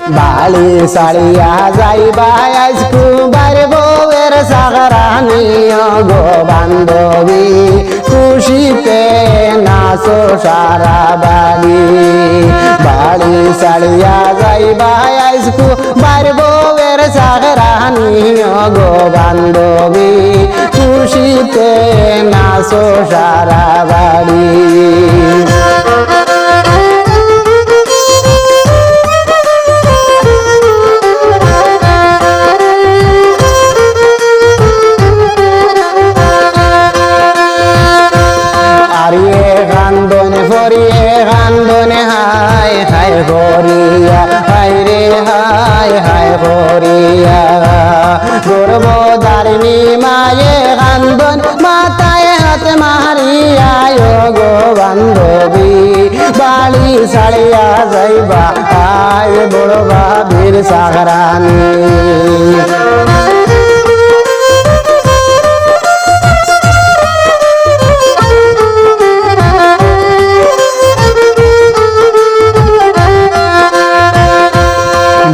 বালি সারিয়া যাইবা আজকু বার বউয়ের সাগরানি গো বান্ধবী খুশিতে নাচো সারা বাড়ি বালি সারিয়া যাইবা আজকু বার বউয়ের সাগরানি গো বান্ধবী খুশিতে নাচো সারা বাড়ি ফরিয়ে কান্দনে হায় হায় ফরিয়া হায় রে হায় হায় ফরিয়া গর্ভধারিণী মায়ে কান্দন মাথায় হাত মারিয়া গো বান্ধবী বাড়ি ছাড়িয়া যাইবা হায় বড় বাবির সাগরানি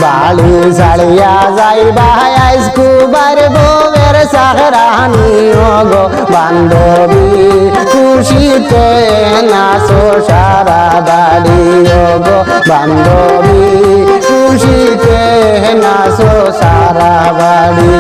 বালি ছাড়িয়া যাইবা আজকু বার বউয়ের সাগরানি গো বান্ধবী খুশিতে নাচো সারা বাড়ি গো বান্ধবী খুশিতে নাচো সারা বাড়ি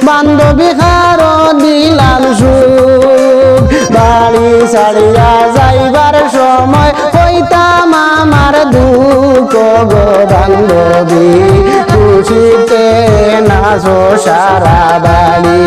বান্ধবী খারো দিলাম সুখ বাড়ি ছাড়িয়া যাইবার সময় হইতাম আমার দুঃখ গো বান্ধবী খুশিতে নাচো সারা বাড়ি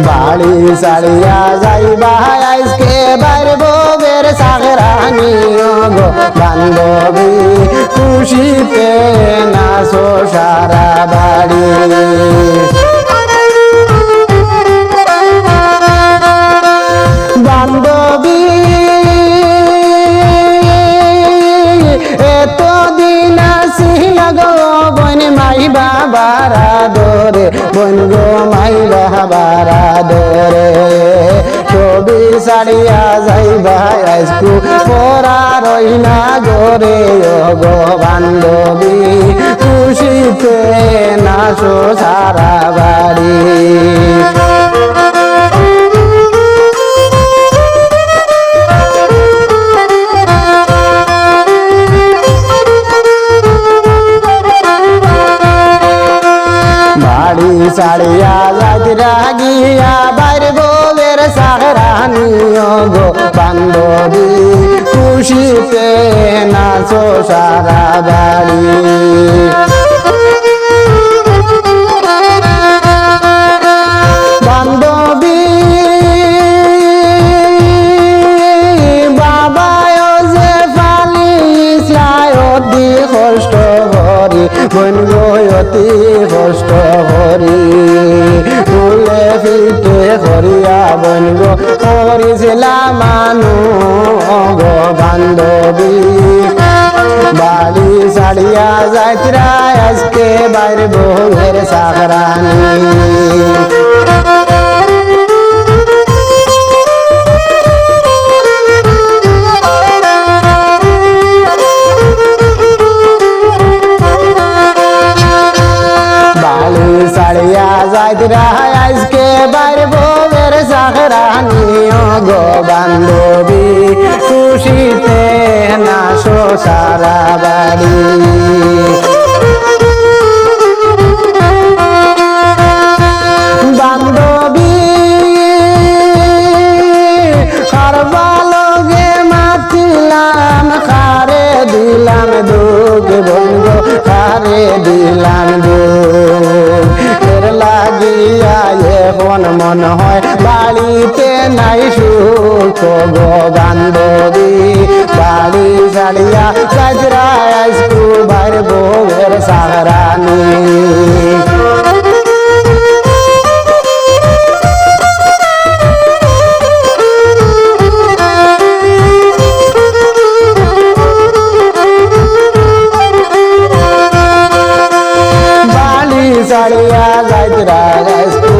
বাড়ি ছাড়িয়া যাইবা আজকে বার বউয়ের সাগরানি গো বান্ধবী খুশিতে নাচো সারা বাড়ি বান্ধবী এতদিন আসিল গো বন মাই বাবারা দরে বন গো মাই বাবারা দরে ছবি ছাড়িয়া যাইবা আজকু পরা রইনা গরে গো বান্ধবী খুশিতে নাচো সারা বাড়ি বাড়ি ছাড়িয়া যাইরা গিয়া বাইরে বউয়ের সাগরানি গো বান্ধবী খুশিতে নাচো সারা বাড়ি বান্ধবী বাবায় যে ফালিছায় অতি কষ্ট করি বন অতি কষ্ট করি ফুলে ফিটে করিয়া বন গো করিছিলাম মানু গো বান্ধবী বাড়ি ছাড়িয়া যাইতরা আজকে বাইরে বউয়ের সাগরানি ছাড়িয়া যাইতরা আজকে বার বউয়ের সাগরানি গো বান্ধবী খুশিতে নাচো সারা বাড়ি বান্ধবী খারবা লগে মাতিলাম খারে দিলাম দুঃখ বন্ধ খারে দিলাম দুঃখ লাগিয়া এখন মন হয় বাড়িতে নাই সুখ গো বান্ধবী বাড়ি ছাড়িয়া কাজরা আইসকু বাইর বউয়ের সাহারানি ছাড়িয়া যাইতরা গাইসকু